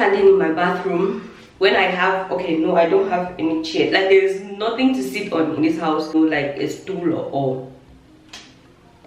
standing in my bathroom when I have, okay, no, I don't have any chair. Like, there's nothing to sit on in this house, so like a stool or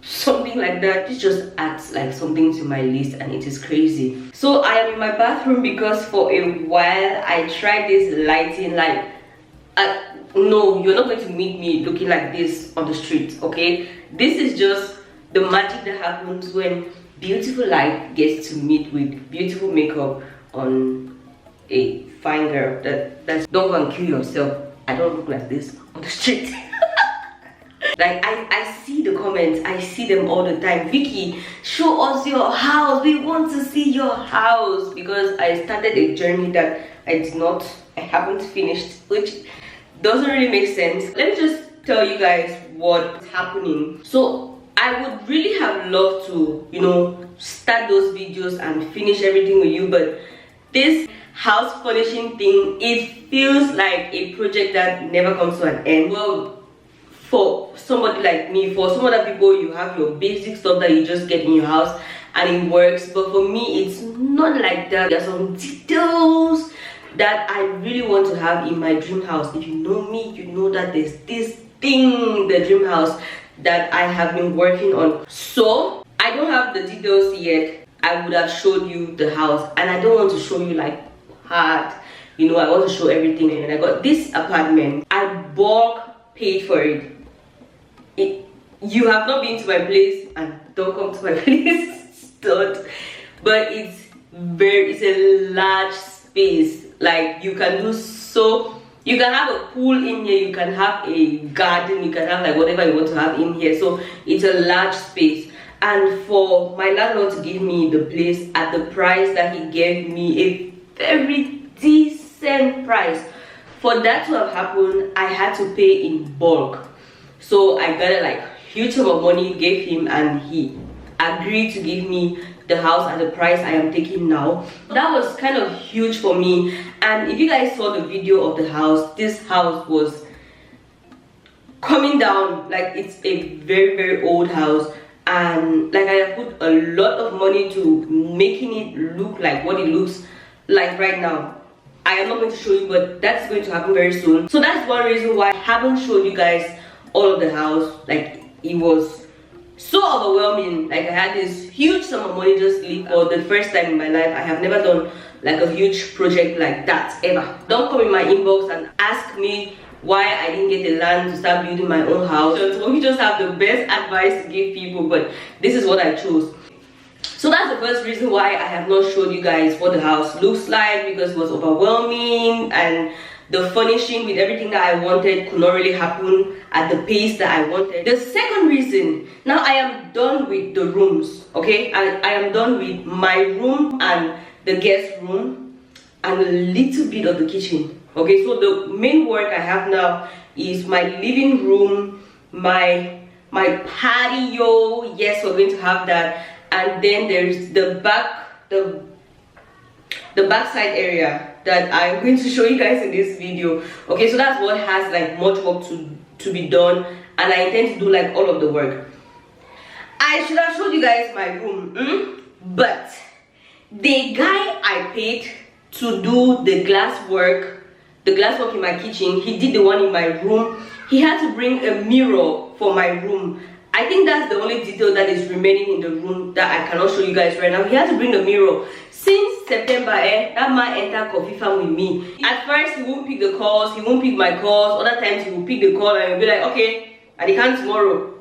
something like that. It just adds like something to my list, and it is crazy. So I am in my bathroom because for a while I tried this lighting. Like, no, you're not going to meet me looking like this on the street, okay? This is just the magic that happens when beautiful light gets to meet with beautiful makeup on a fine girl. That's don't go and kill yourself. I don't look like this on the street. Like, I see the comments, I see them all the time. Vicky, show us your house, we want to see your house. Because I started a journey that I haven't finished, which doesn't really make sense. Let me just tell you guys what's happening. So I would really have loved to, you know, start those videos and finish everything with you, but this house furnishing thing, it feels like a project that never comes to an end. Well, for somebody like me, for some other people, you have your basic stuff that you just get in your house and it works, but for me it's not like that. There's some details that I really want to have in my dream house. If you know me, you know that there's this thing, the dream house, that I have been working on. So I don't have the details yet. I would have showed you the house, and I don't want to show you like part, you know, I want to show everything. And I got this apartment, I bulk paid for it. You have not been to my place, and don't come to my place. Don't. But it's a large space. Like, you can do so, you can have a pool in here, you can have a garden, you can have like whatever you want to have in here. So it's a large space, and for my landlord to give me the place at the price that he gave me, a very decent price, for that to have happened, I had to pay in bulk. So I got a like huge sum of money, gave him, and he agreed to give me the house at the price I am taking now. That was kind of huge for me. And if you guys saw the video of the house, this house was coming down. Like, it's a very, very old house, and like I have put a lot of money to making it look like what it looks like right now. I am not going to show you, but that's going to happen very soon. So that's one reason why I haven't showed you guys all of the house. Like, it was so overwhelming. Like, I had this huge sum of money just leave for the first time in my life. I have never done like a huge project like that ever. Don't come in my inbox and ask me why I didn't get the land to start building my own house. So we just have the best advice to give people, but this is what I chose. So that's the first reason why I have not showed you guys what the house looks like, because it was overwhelming, and the furnishing with everything that I wanted could not really happen at the pace that I wanted. The second reason, now I am done with the rooms, okay? I am done with my room and the guest room and a little bit of the kitchen, okay? So the main work I have now is my living room, my patio. Yes, we're going to have that. And then there's the backside area that I'm going to show you guys in this video. Okay, so that's what has like much work to be done, and I intend to do like all of the work. I should have showed you guys my room, but the guy I paid to do the glass work in my kitchen, he did the one in my room. He had to bring a mirror for my room. I think that's the only detail that is remaining in the room that I cannot show you guys right now. He had to bring the mirror. Since September, that man entered coffee farm with me. At first, he won't pick the calls, he won't pick my calls. Other times, he will pick the call and he'll be like, okay, I can't tomorrow.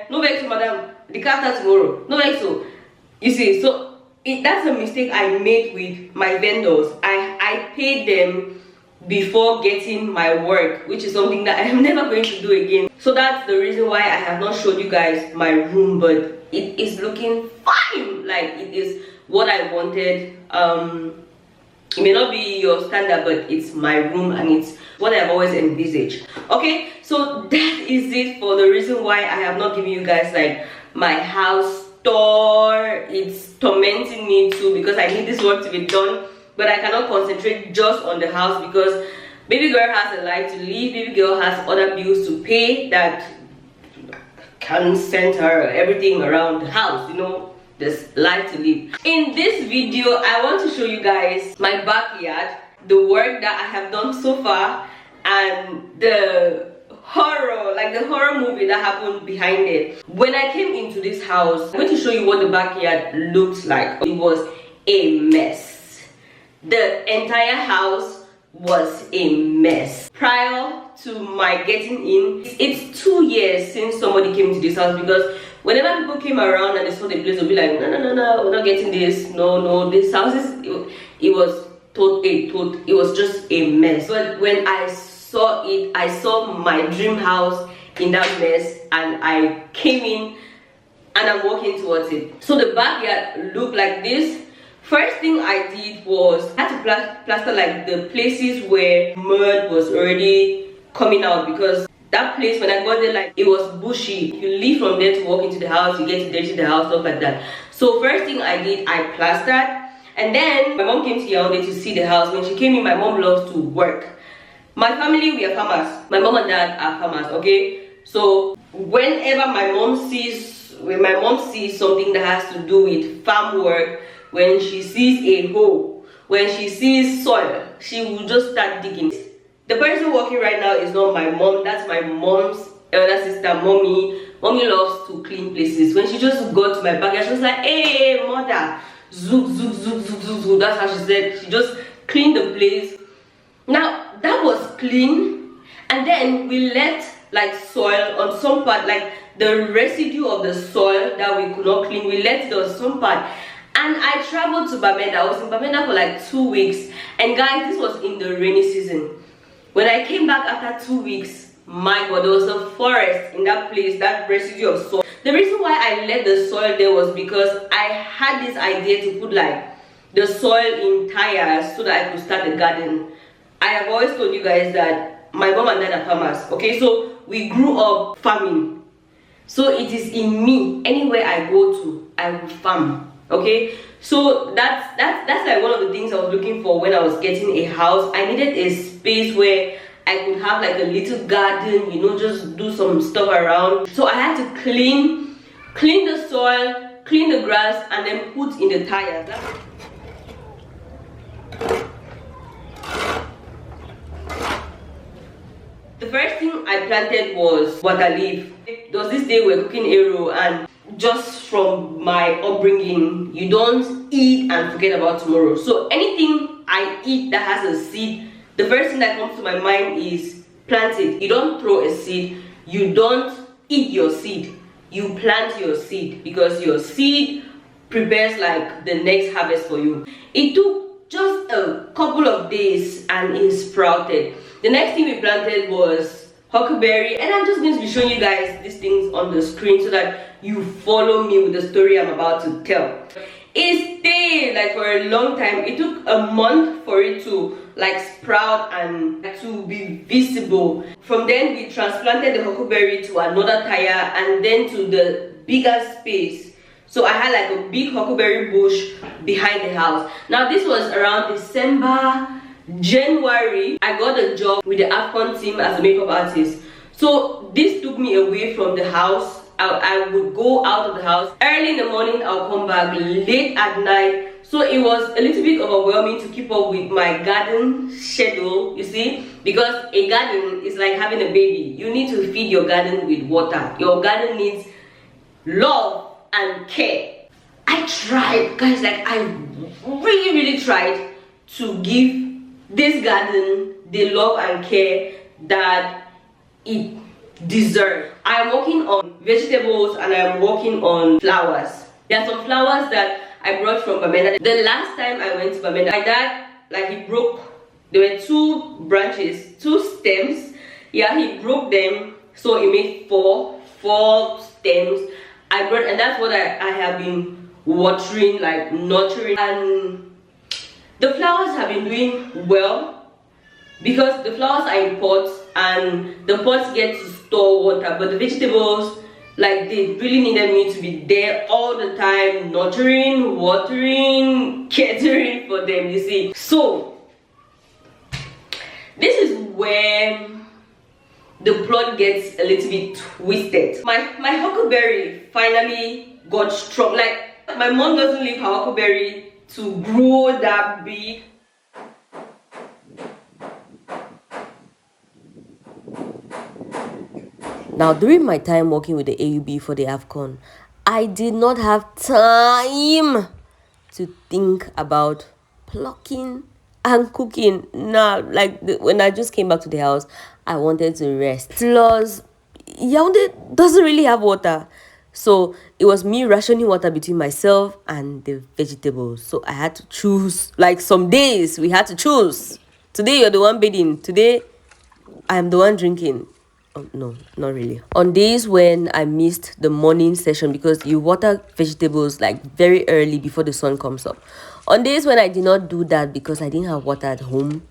No vex, madam. The car starts tomorrow. No vex. So, you see, so that's a mistake I made with my vendors. I paid them before getting my work, which is something that I am never going to do again. So that's the reason why I have not showed you guys my room, but it is looking fine. Like, it is what I wanted. It may not be your standard, but it's my room and it's what I've always envisaged. Okay, so that is it for the reason why I have not given you guys like my house tour. It's tormenting me too, because I need this work to be done, but I cannot concentrate just on the house because baby girl has a life to live. Baby girl has other bills to pay that can center everything around the house, you know. there's life to live. In this video, I want to show you guys my backyard, the work that I have done so far, and the horror, like the horror movie that happened behind it. When I came into this house, I'm going to show you what the backyard looks like. It was a mess. The entire house was a mess. Prior to my getting in, it's 2 years since somebody came to this house, because whenever people came around and they saw the place, they'll be like, no, we're not getting this. No, this house it was just a mess. But when I saw it, I saw my dream house in that mess, and I came in and I'm walking towards it. So the backyard looked like this. First thing I did was I had to plaster like the places where mud was already coming out, because that place, when I got there, like, it was bushy. If you leave from there to walk into the house, you get to dirty the house, stuff like that. So first thing I did, I plastered, and then my mom came to Yaoundé to see the house. When she came in, my mom loves to work. My family, we are farmers. My mom and dad are farmers, okay? So whenever my mom sees something that has to do with farm work, when she sees a hole, when she sees soil, she will just start digging. The person walking right now is not my mom, that's my mom's elder sister, mommy. Mommy loves to clean places. When she just got to my backyard, she was like, hey mother, zook, zook, zook, zook, zook, zook. That's how she said. She just cleaned the place. Now that was clean, and then we let like soil on some part, like the residue of the soil that we could not clean, we let it on some part. And I traveled to Bamenda. I was in Bamenda for like 2 weeks, and guys, this was in the rainy season. When I came back after 2 weeks, my god, there was a forest in that place, that residue of soil. The reason why I let the soil there was because I had this idea to put like the soil in tires so that I could start a garden. I have always told you guys that my mom and dad are farmers, okay? So we grew up farming. So it is in me. Anywhere I go to, I will farm, okay? So that's like one of the things I was looking for when I was getting a house. I needed a space where I could have like a little garden, you know, just do some stuff around. So I had to clean the soil, clean the grass, and then put in the tires. The first thing I planted was water leaf. There was this day we were cooking arrow, and just from my upbringing, you don't eat and forget about tomorrow. So anything I eat that has a seed, the first thing that comes to my mind is plant it. You don't throw a seed, you don't eat your seed, you plant your seed, because your seed prepares like the next harvest for you. It took just a couple of days and it sprouted. The next thing we planted was huckleberry, and I'm just going to be showing you guys these things on the screen so that you follow me with the story I'm about to tell. It stayed like for a long time. It took a month for it to like sprout and to be visible. From then we transplanted the huckleberry to another tire, and then to the bigger space. So I had like a big huckleberry bush behind the house. Now this was around December, January. I got a job with the AFCON team as a makeup artist. So this took me away from the house. I would go out of the house early in the morning, I'll come back late at night. So it was a little bit overwhelming to keep up with my garden schedule, you see, because a garden is like having a baby. You need to feed your garden with water. Your garden needs love and care. I tried, guys, like I really tried to give this garden the love and care that it deserves. I am working on vegetables and I am working on flowers. There are some flowers that I brought from Bamenda. The last time I went to Bamenda, my dad, like, he broke, there were 2 branches, 2 stems. Yeah, he broke them, so it made four stems. I brought, and that's what I have been watering, like nurturing, and the flowers have been doing well because the flowers are in pots and the pots get to store water, but the vegetables, like, they really needed me to be there all the time, nurturing, watering, catering for them, you see. So this is where the plot gets a little bit twisted. My huckleberry finally got strong. Like, My mom doesn't leave her huckleberry to grow that big. Now, during my time working with the AUB for the AFCON, I did not have time to think about plucking and cooking. Now, when I just came back to the house, I wanted to rest. Plus, Yaoundé doesn't really have water. So it was me rationing water between myself and the vegetables. So I had to choose. Like some days, we had to choose. Today, you're the one bathing. Today, I'm the one drinking. Oh, no, not really. On days when I missed the morning session, because you water vegetables like very early before the sun comes up. On days when I did not do that because I didn't have water at home,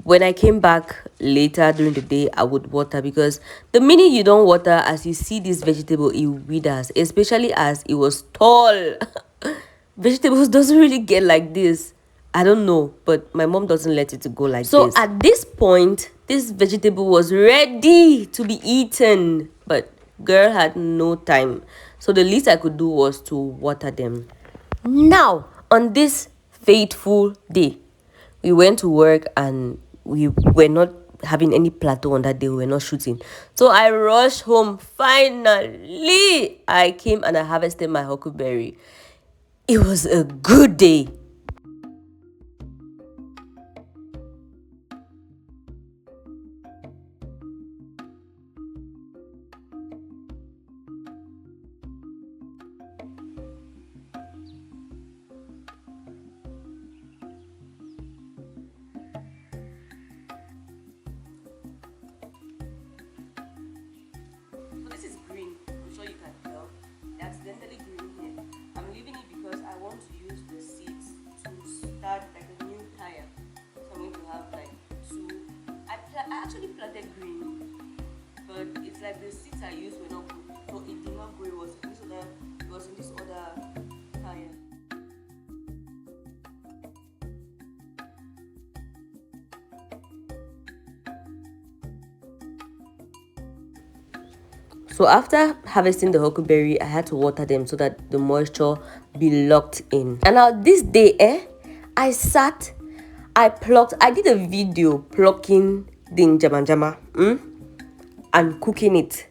when I came back later during the day, I would water, because the minute you don't water, as you see this vegetable, it withers, especially as it was tall. Vegetables doesn't really get like this. I don't know, but my mom doesn't let it to go like this. So at this point, this vegetable was ready to be eaten, but girl had no time. So the least I could do was to water them. Now, on this fateful day, we went to work and we were not having any plateau on that day. We were not shooting. So I rushed home. Finally, I came and I harvested my huckleberry. It was a good day. This is green. I'm sure you can tell. It's accidentally green here. I'm leaving it because I want to use the seeds to start like a new tire. So I'm going to have like two. I actually planted green, but it's like the seeds I used were not good, so it did not grow. It was in this other tire. So after harvesting the huckleberry, I had to water them so that the moisture be locked in. And now this day, I sat, I plucked, I did a video plucking the njama and cooking it.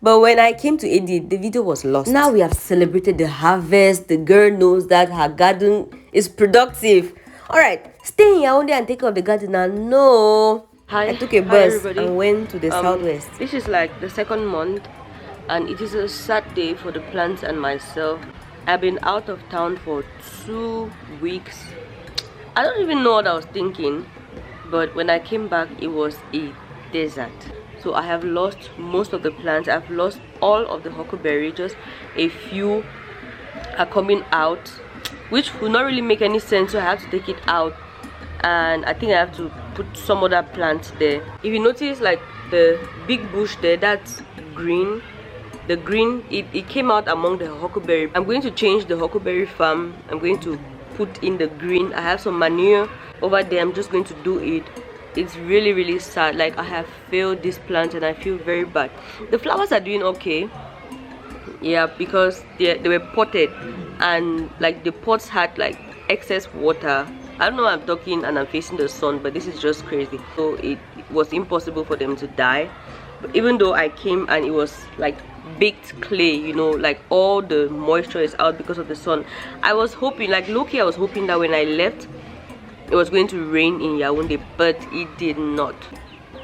But when I came to edit, the video was lost. Now we have celebrated the harvest. The girl knows that her garden is productive. All right, stay in Yaoundé and take care of the garden now. No. I took a bus and went to the southwest. This is like the second month, and it is a sad day for the plants and myself. I've been out of town for 2 weeks. I don't even know what I was thinking, but when I came back, it was a desert. So I have lost most of the plants. I've lost all of the huckleberry. Just a few are coming out, which will not really make any sense, so I have to take it out, and I think I have to put some other plants there. If you notice, like the big bush there, that's green. The green, it came out among the huckleberry. I'm going to change the huckleberry farm. I'm going to put in the green. I have some manure over there. I'm just going to do it. It's really, really sad. Like, I have failed this plant and I feel very bad. The flowers are doing okay, yeah, because they were potted, and like the pots had like excess water. I don't know why I'm talking and I'm facing the sun, but this is just crazy. So it was impossible for them to die. But even though I came and it was like baked clay, you know, like all the moisture is out because of the sun, I was hoping, like low-key, I was hoping that when I left it was going to rain in Yaoundé, but it did not.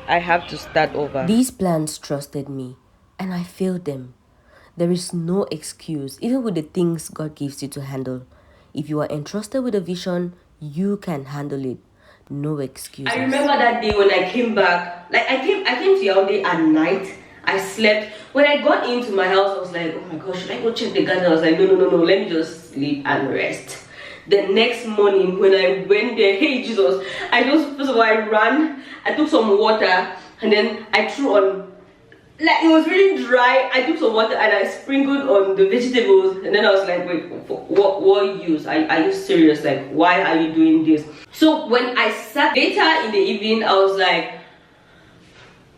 I have to start over. These plants trusted me and I failed them. There is no excuse, even with the things God gives you to handle. If you are entrusted with a vision, you can handle it. No excuses. I remember that day when I came back. Like I came to Yaoundé at night. I slept. When I got into my house, I was like, oh my gosh, should I go check the garden? I was like, no, let me just sleep and rest. The next morning when I went there, hey Jesus, first of all, I ran, I took some water, and then I threw on, like it was really dry. I took some water and I sprinkled on the vegetables, and then I was like, wait, what use? Are you serious? Like, why are you doing this? So when I sat later in the evening, I was like,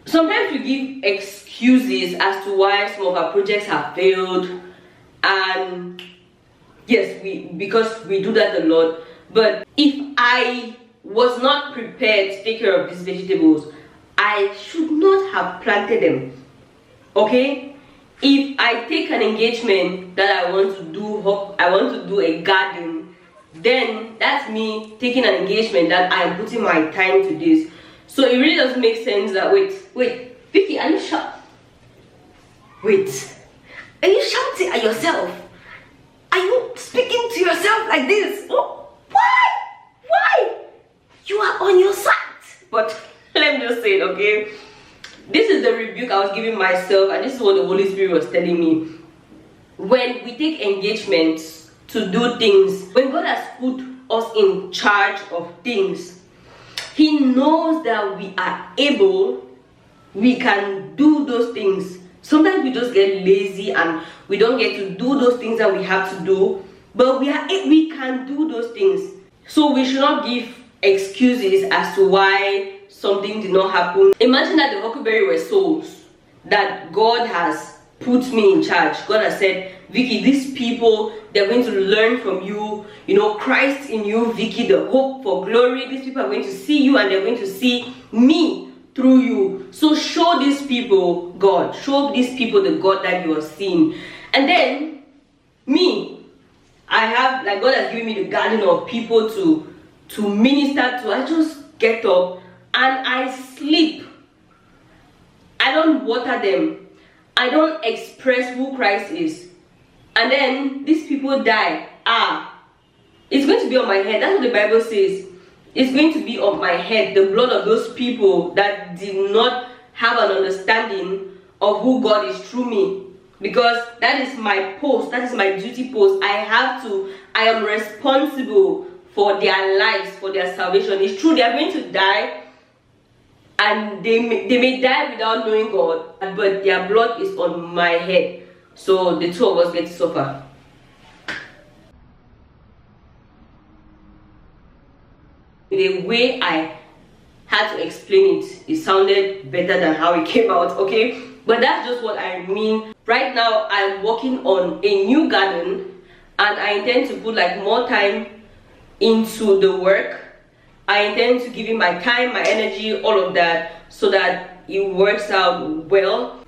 sometimes we give excuses as to why some of our projects have failed, and Yes, because we do that a lot. But if I was not prepared to take care of these vegetables, I should not have planted them. Okay? If I take an engagement that I want to do a garden, then that's me taking an engagement that I am putting my time to this. So it really doesn't make sense that wait, Vicky, are you shouting? Wait, are you shouting at yourself? Are you speaking to yourself like this? Oh, why? You are on your side. But let me just say it, okay? This is the rebuke I was giving myself, and this is what the Holy Spirit was telling me. When we take engagements to do things, when God has put us in charge of things, He knows that we are able, we can do those things. Sometimes we just get lazy and we don't get to do those things that we have to do, but we can do those things. So we should not give excuses as to why something did not happen. Imagine that the huckleberry were souls that God has put me in charge. God has said, Vicky, these people, they're going to learn from you. You know, Christ in you, Vicky, the hope for glory. These people are going to see you and they're going to see me through you. So show these people God. Show these people the God that you are seeing. And then me, I have, like, God has given me the garden of people to minister to. I just get up and I sleep. I don't water them. I don't express who Christ is. And then these people die. It's going to be on my head. That's what the Bible says. It's going to be on my head, the blood of those people that did not have an understanding of who God is through me. Because that is my post, that is my duty post. I am responsible for their lives, for their salvation. It's true, they are going to die, and they may die without knowing God, but their blood is on my head. So the two of us get to suffer. The way I had to explain it sounded better than how it came out, okay? But that's just what I mean. Right now, I'm working on a new garden, and I intend to put like more time into the work. I intend to give it my time, my energy, all of that, so that it works out well.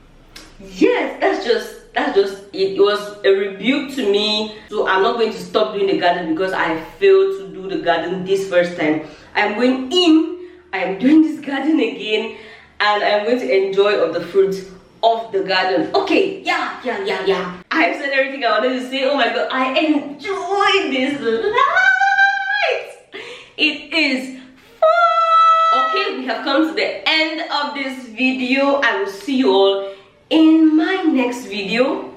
Yes, that's just it. It was a rebuke to me. So I'm not going to stop doing the garden because I failed to do the garden this first time. I'm going in, I am doing this garden again, and I'm going to enjoy of the fruits of the garden. Okay, yeah. I've said everything I wanted to say. Oh my God, I enjoy this light. It is fun. Okay, we have come to the end of this video. I will see you all in my next video.